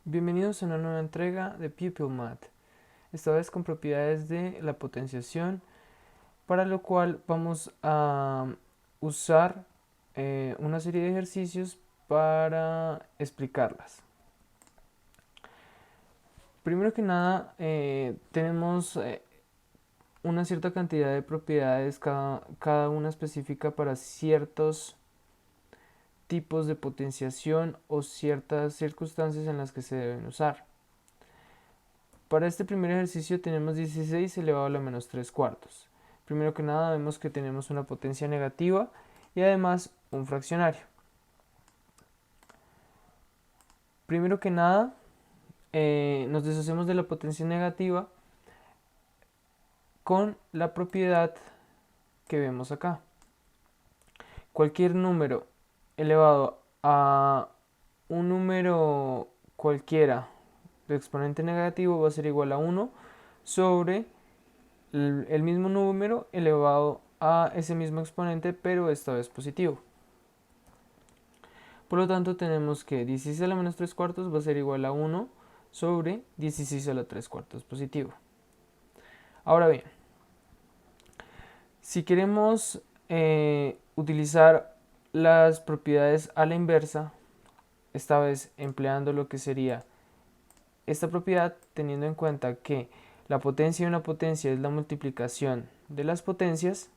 Bienvenidos a una nueva entrega de Pupil Math, esta vez con propiedades de la potenciación, para lo cual vamos a usar una serie de ejercicios para explicarlas. Primero que nada, tenemos una cierta cantidad de propiedades, cada una específica para ciertos tipos de potenciación o ciertas circunstancias en las que se deben usar. Para este primer ejercicio tenemos 16 elevado a la menos 3 cuartos. Primero que nada vemos que tenemos una potencia negativa y además un fraccionario. Primero que nada nos deshacemos de la potencia negativa con la propiedad que vemos acá. Cualquier número elevado a un número cualquiera de exponente negativo va a ser igual a 1 sobre el mismo número elevado a ese mismo exponente, pero esta vez positivo. Por lo tanto tenemos que 16 a la menos 3 cuartos va a ser igual a 1 sobre 16 a la 3 cuartos positivo. Ahora bien, si queremos utilizar las propiedades a la inversa, esta vez empleando lo que sería esta propiedad, teniendo en cuenta que la potencia de una potencia es la multiplicación de las potencias,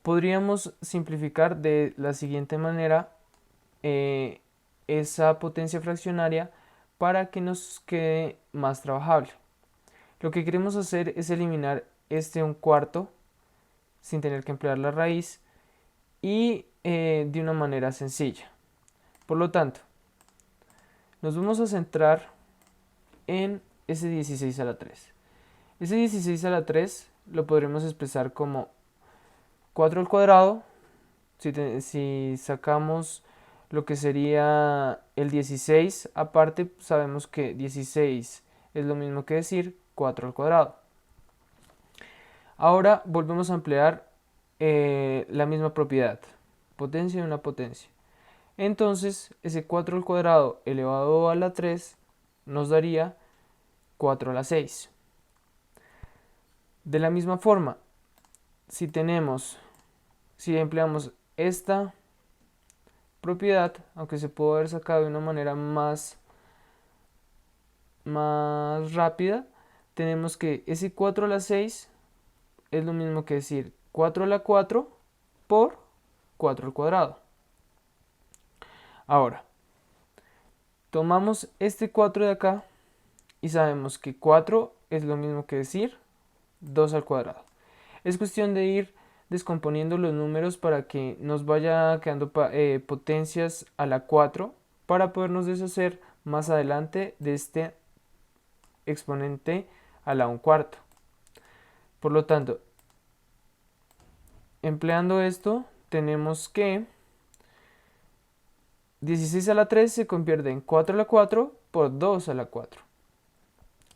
podríamos simplificar de la siguiente manera esa potencia fraccionaria para que nos quede más trabajable. Lo que queremos hacer es eliminar este 1/4 sin tener que emplear la raíz y de una manera sencilla. Por lo tanto, nos vamos a centrar en ese 16 a la 3. Ese 16 a la 3 lo podremos expresar como 4 al cuadrado. Si sacamos lo que sería el 16, aparte sabemos que 16 es lo mismo que decir 4 al cuadrado. Ahora volvemos a emplear la misma propiedad, potencia de una potencia. Entonces ese 4 al cuadrado elevado a la 3 nos daría 4 a la 6. De la misma forma, si empleamos esta propiedad, aunque se puede haber sacado de una manera más rápida, tenemos que ese 4 a la 6 es lo mismo que decir 4 a la 4 por 4 al cuadrado. Ahora, tomamos este 4 de acá y sabemos que 4 es lo mismo que decir 2 al cuadrado. Es cuestión de ir descomponiendo los números para que nos vaya quedando potencias a la 4 para podernos deshacer más adelante de este exponente a la 1/4. Por lo tanto, empleando esto, tenemos que 16 a la 3 se convierte en 4 a la 4 por 2 a la 4,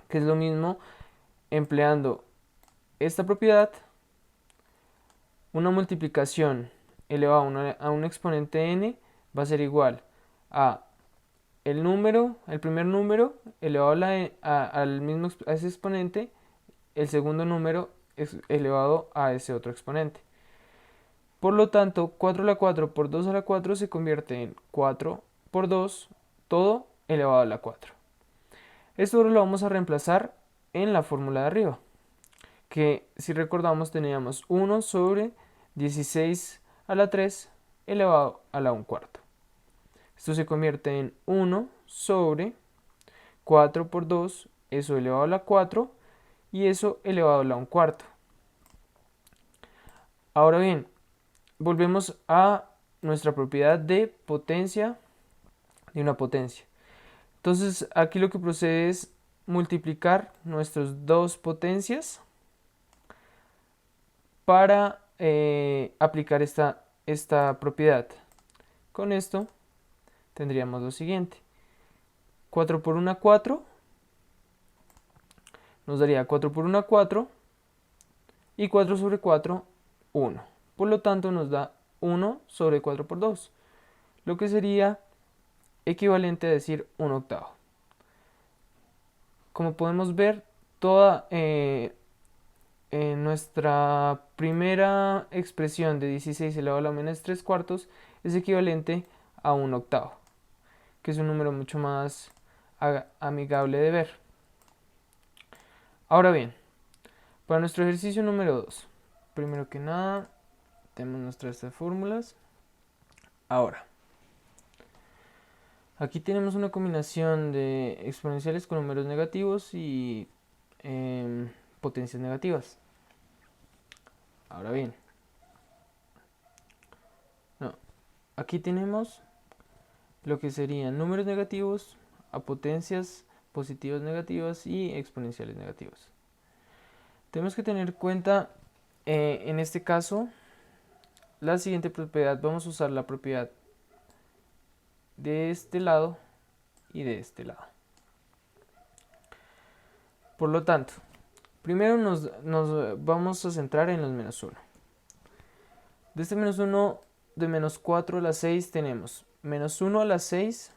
que es lo mismo empleando esta propiedad. Una multiplicación elevada a un exponente n va a ser igual a el primer número elevado a ese exponente, el segundo número es elevado a ese otro exponente. Por lo tanto, 4 a la 4 por 2 a la 4 se convierte en 4 por 2, todo elevado a la 4. Esto ahora lo vamos a reemplazar en la fórmula de arriba, que si recordamos teníamos 1 sobre 16 a la 3 elevado a la 1/4. Esto se convierte en 1 sobre 4 por 2, eso elevado a la 4, y eso elevado a la 1/4. Ahora bien, volvemos a nuestra propiedad de potencia de una potencia. Entonces aquí lo que procede es multiplicar nuestras dos potencias para aplicar esta propiedad. Con esto tendríamos lo siguiente: 4 por 1, 4, nos daría 4 por 1, 4, y 4 sobre 4, 1. Por lo tanto nos da 1 sobre 4 por 2, lo que sería equivalente a decir 1/8. Como podemos ver, toda nuestra primera expresión de 16 elevado a la menos 3/4 es equivalente a 1/8, que es un número mucho más amigable de ver. Ahora bien, para nuestro ejercicio número 2, primero que nada, tenemos nuestras fórmulas. Ahora, aquí tenemos una combinación de exponenciales con números negativos y potencias negativas. Ahora bien, no, aquí tenemos lo que serían números negativos a potencias positivas negativas y exponenciales negativas. Tenemos que tener en cuenta en este caso la siguiente propiedad. Vamos a usar la propiedad de este lado y de este lado. Por lo tanto, primero nos vamos a centrar en los menos 1. De este menos 1, de menos 4 a la 6 tenemos menos 1 a la 6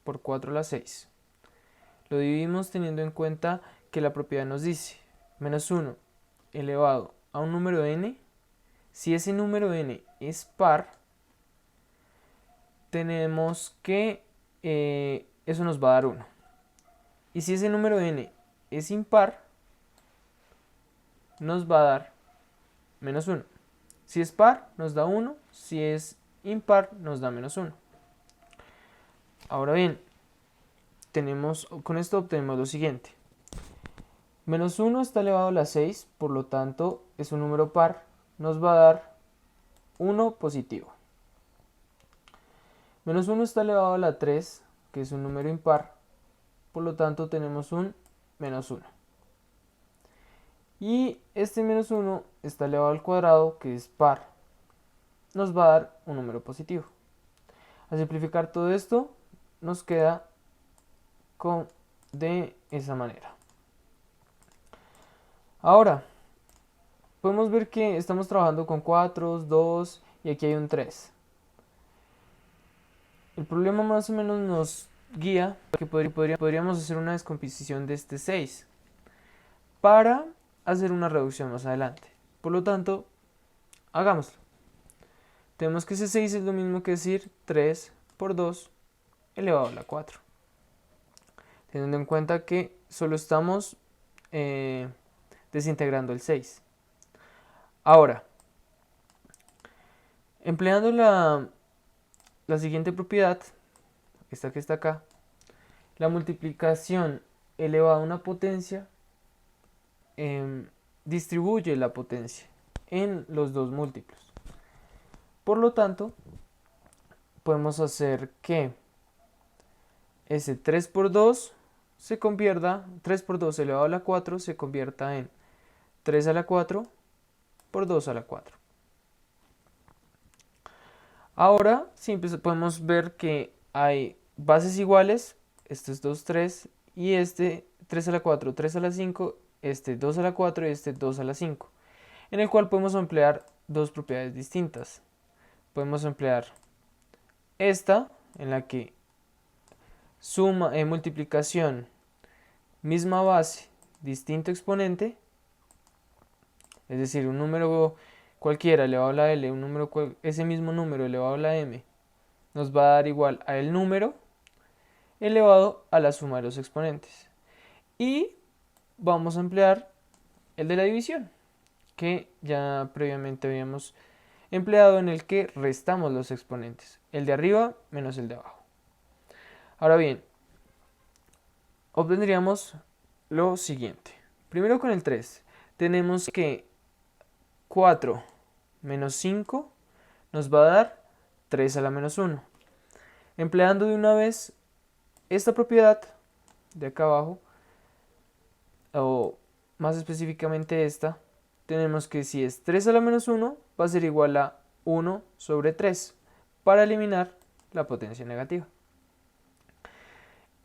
por 4 a la 6. Lo dividimos teniendo en cuenta que la propiedad nos dice menos 1 elevado a un número n. Si ese número n es par, tenemos que eso nos va a dar 1. Y si ese número n es impar, nos va a dar menos 1. Si es par, nos da 1. Si es impar, nos da menos 1. Ahora bien, con esto obtenemos lo siguiente. Menos 1 está elevado a la 6, por lo tanto es un número par, nos va a dar 1 positivo. Menos 1 está elevado a la 3, que es un número impar, por lo tanto tenemos un menos 1. Y este menos 1 está elevado al cuadrado, que es par, nos va a dar un número positivo. Al simplificar todo esto, nos queda de esa manera. Ahora, podemos ver que estamos trabajando con 4, 2 y aquí hay un 3. El problema más o menos nos guía que podríamos hacer una descomposición de este 6 para hacer una reducción más adelante. Por lo tanto, hagámoslo. Tenemos que ese 6 es lo mismo que decir 3 por 2 elevado a la 4. Teniendo en cuenta que solo estamos desintegrando el 6. Ahora, empleando la siguiente propiedad, esta que está acá, la multiplicación elevada a una potencia distribuye la potencia en los dos múltiplos. Por lo tanto, podemos hacer que ese 3 por 2 se convierta, 3 por 2 elevado a la 4 se convierta en 3 a la 4 por 2 a la 4. Ahora sí podemos ver que hay bases iguales, este es 2, 3, y este 3 a la 4, 3 a la 5, este 2 a la 4 y este 2 a la 5, en el cual podemos emplear dos propiedades distintas. Podemos emplear esta, en la que suma, multiplicación, misma base, distinto exponente, es decir, un número cualquiera elevado a la L, ese mismo número elevado a la M, nos va a dar igual a el número elevado a la suma de los exponentes. Y vamos a emplear el de la división, que ya previamente habíamos empleado, en el que restamos los exponentes, el de arriba menos el de abajo. Ahora bien, obtendríamos lo siguiente. Primero con el 3, tenemos que 4 menos 5 nos va a dar 3 a la menos 1. Empleando de una vez esta propiedad de acá abajo, o más específicamente esta, tenemos que si es 3 a la menos 1 va a ser igual a 1 sobre 3 para eliminar la potencia negativa.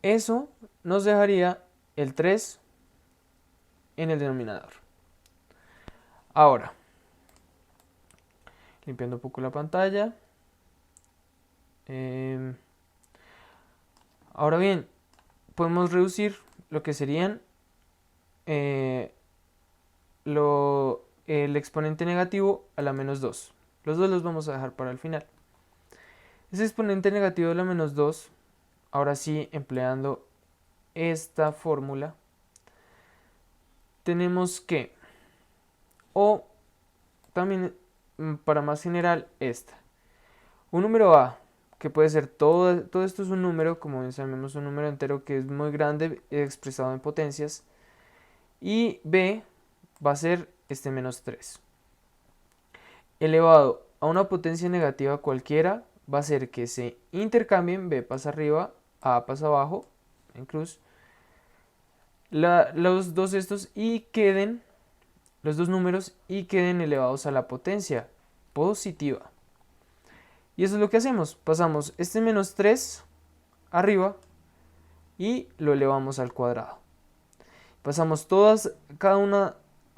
Eso nos dejaría el 3 en el denominador. Ahora, limpiando un poco la pantalla, Ahora bien, podemos reducir lo que serían el exponente negativo a la menos 2. Los dos los vamos a dejar para el final. Ese exponente negativo de la menos 2, ahora sí, empleando esta fórmula, tenemos que, o también para más general, esta. Un número A, que puede ser todo esto es un número, como sabemos, un número entero que es muy grande expresado en potencias, y B va a ser este menos 3. Elevado a una potencia negativa cualquiera va a ser que se intercambien, B pasa arriba, A pasa abajo, en cruz, los dos estos y queden, los dos números y queden elevados a la potencia positiva. Y eso es lo que hacemos, pasamos este menos 3 arriba y lo elevamos al cuadrado. Pasamos todas y cada una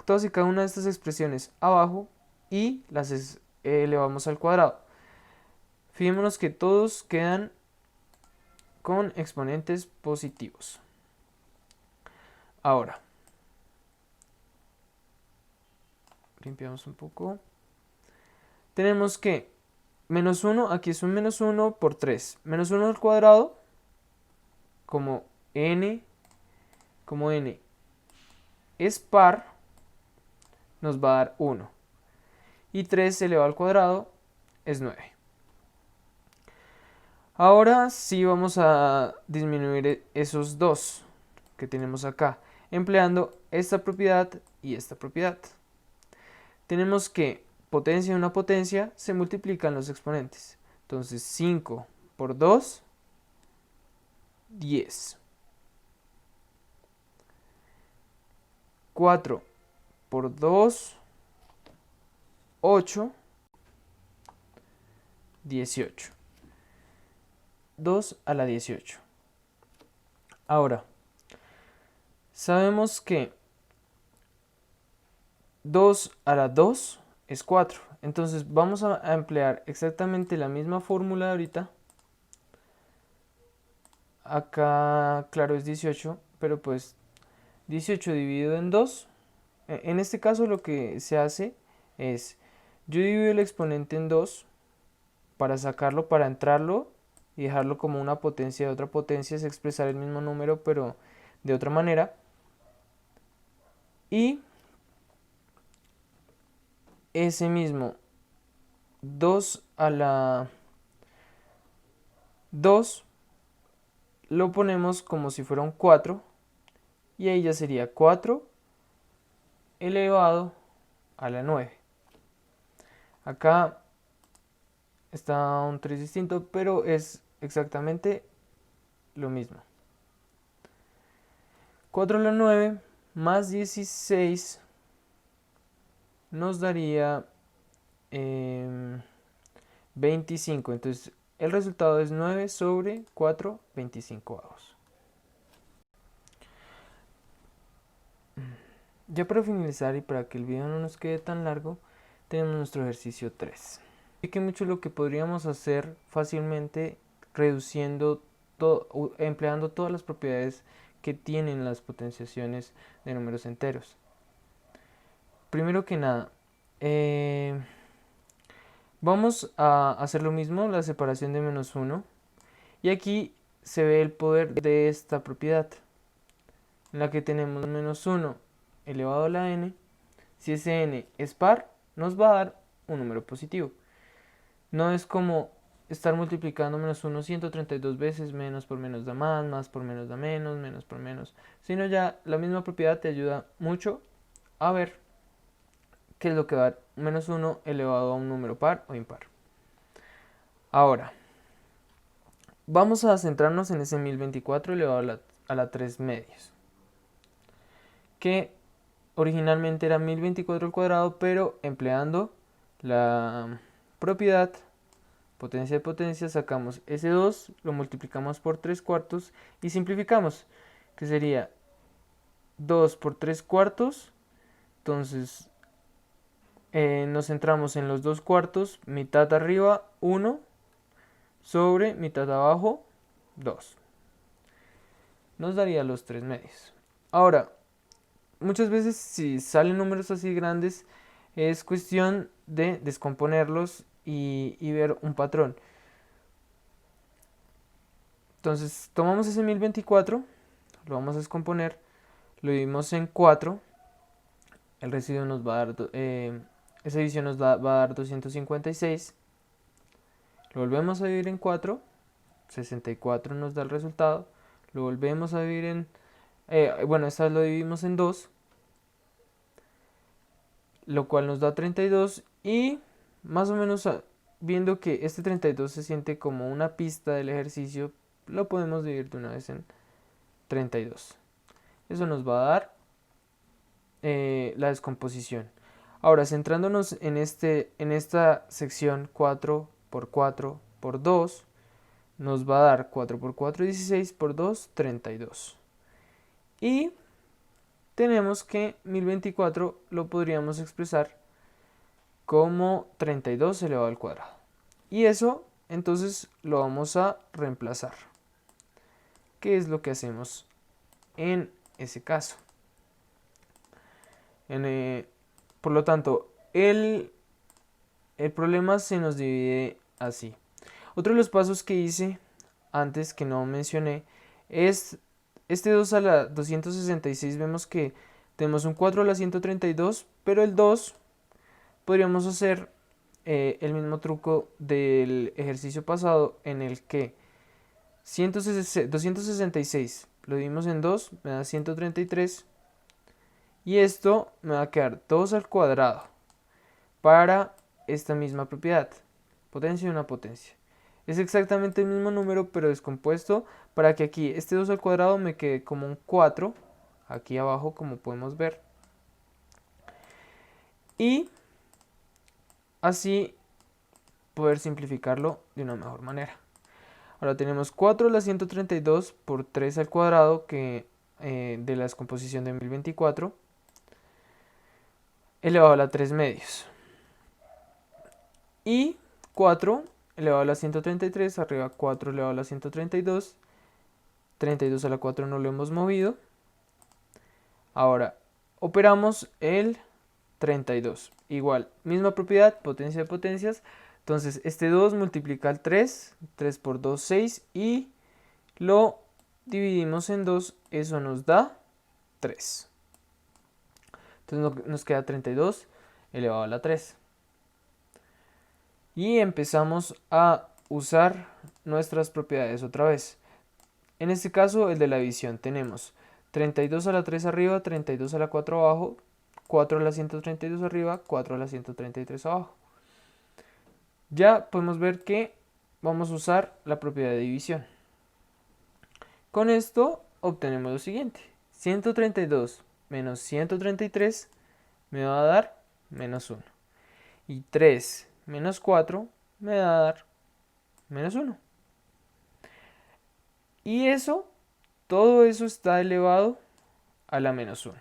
de estas expresiones abajo y las elevamos al cuadrado. Fijémonos que todos quedan con exponentes positivos. Ahora, limpiamos un poco. Tenemos que menos 1, aquí es un menos 1 por 3. Menos 1 al cuadrado, como n es par, nos va a dar 1. Y 3 elevado al cuadrado es 9. Ahora sí vamos a disminuir esos dos que tenemos acá, empleando esta propiedad y esta propiedad. Tenemos que potencia y una potencia se multiplican los exponentes. Entonces 5 por 2, 10. 4 por 2, 8, 18. 2 a la 18. Ahora, sabemos que 2 a la 2 es 4. Entonces vamos a emplear exactamente la misma fórmula de ahorita. Acá, claro, es 18, pero pues 18 dividido en 2. En este caso lo que se hace es, yo divido el exponente en 2 para sacarlo, para entrarlo y dejarlo como una potencia de otra potencia, es expresar el mismo número pero de otra manera. Y ese mismo 2 a la 2 lo ponemos como si fuera un 4 y ahí ya sería 4 elevado a la 9. Acá está un 3 distinto, pero es exactamente lo mismo. 4 a la 9 más 16 nos daría 25. Entonces el resultado es 9 sobre 4 25avos. Ya para finalizar y para que el video no nos quede tan largo, tenemos nuestro ejercicio 3. Que mucho lo que podríamos hacer fácilmente reduciendo empleando todas las propiedades que tienen las potenciaciones de números enteros. Primero que nada, vamos a hacer lo mismo, la separación de menos 1, y aquí se ve el poder de esta propiedad, en la que tenemos menos 1 elevado a la n. Si ese n es par, nos va a dar un número positivo. No es como estar multiplicando menos 1 132 veces, menos por menos da más por menos da menos por menos, sino ya la misma propiedad te ayuda mucho a ver qué es lo que va a dar menos 1 elevado a un número par o impar. Ahora, vamos a centrarnos en ese 1024 elevado a la 3 medios, que originalmente era 1024 al cuadrado, pero empleando la propiedad potencia de potencia, sacamos ese 2, lo multiplicamos por 3 cuartos y simplificamos, que sería 2 por 3 cuartos. Entonces nos centramos en los 2 cuartos, mitad arriba 1 sobre mitad abajo 2. nos daría los 3 medios. Ahora, muchas veces si salen números así grandes, es cuestión de descomponerlos y ver un patrón. Entonces tomamos ese 1024, lo vamos a descomponer, lo dividimos en 4, el residuo nos va a dar, esa división nos va a dar 256, lo volvemos a dividir en 4, 64 nos da el resultado, lo volvemos a dividir en, bueno, esta vez lo dividimos en 2, lo cual nos da 32 y más o menos viendo que este 32 se siente como una pista del ejercicio, lo podemos dividir de una vez en 32. Eso nos va a dar la descomposición. Ahora, centrándonos en esta sección 4 por 4 por 2, nos va a dar 4 por 4, 16 por 2, 32. Y tenemos que 1024 lo podríamos expresar como 32 elevado al cuadrado. Y eso entonces lo vamos a reemplazar. ¿Qué es lo que hacemos en ese caso? Por lo tanto, el problema se nos divide así. Otro de los pasos que hice antes que no mencioné es este 2 a la 266. Vemos que tenemos un 4 a la 132, pero el 2 podríamos hacer el mismo truco del ejercicio pasado en el que 266 lo dividimos en 2, me da 133 y esto me va a quedar 2 al cuadrado para esta misma propiedad, potencia y una potencia. Es exactamente el mismo número pero descompuesto para que aquí este 2 al cuadrado me quede como un 4 aquí abajo, como podemos ver, y así poder simplificarlo de una mejor manera. Ahora tenemos 4 a la 132 por 3 al cuadrado que de la descomposición de 1024 elevado a la 3 medios. Y 4 elevado a la 133, arriba 4 elevado a la 132, 32 a la 4 no lo hemos movido. Ahora operamos el 32, igual, misma propiedad, potencia de potencias. Entonces este 2 multiplica el 3, 3 por 2, 6 y lo dividimos en 2, eso nos da 3. Entonces nos queda 32 elevado a la 3. Y empezamos a usar nuestras propiedades otra vez. En este caso, el de la división, tenemos 32 a la 3 arriba, 32 a la 4 abajo, 4 a la 132 arriba, 4 a la 133 abajo. Ya podemos ver que vamos a usar la propiedad de división. Con esto obtenemos lo siguiente. 132 menos 133 me va a dar menos 1. Y 3 menos 4 me va a dar menos 1. Y eso, todo eso está elevado a la menos 1.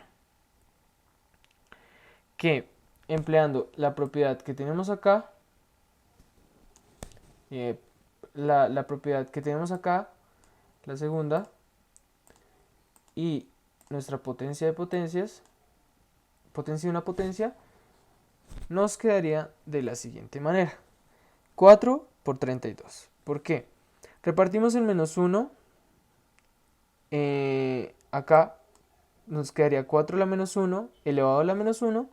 Que empleando la propiedad que tenemos acá, la propiedad que tenemos acá, la segunda, y nuestra potencia de potencias, potencia de una potencia, nos quedaría de la siguiente manera. 4 por 32. ¿Por qué? Repartimos el menos 1. Acá nos quedaría 4 a la menos 1 elevado a la menos 1.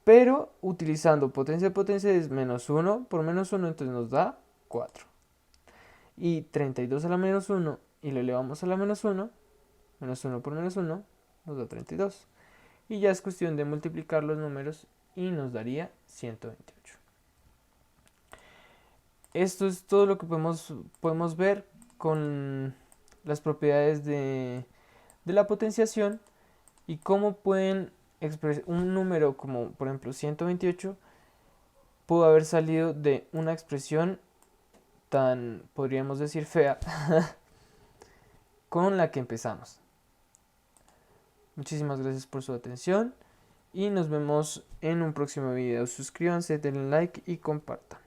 Pero utilizando potencia de potencia es menos 1 por menos 1, entonces nos da 4. Y 32 a la menos 1 y lo elevamos a la menos 1, menos 1 por menos 1, nos da 32. Y ya es cuestión de multiplicar los números y nos daría 128. Esto es todo lo que podemos ver con las propiedades de la potenciación y cómo pueden expresar un número como por ejemplo 128 pudo haber salido de una expresión tan, podríamos decir, fea con la que empezamos. Muchísimas gracias por su atención y nos vemos en un próximo video. Suscríbanse, denle like y compartan.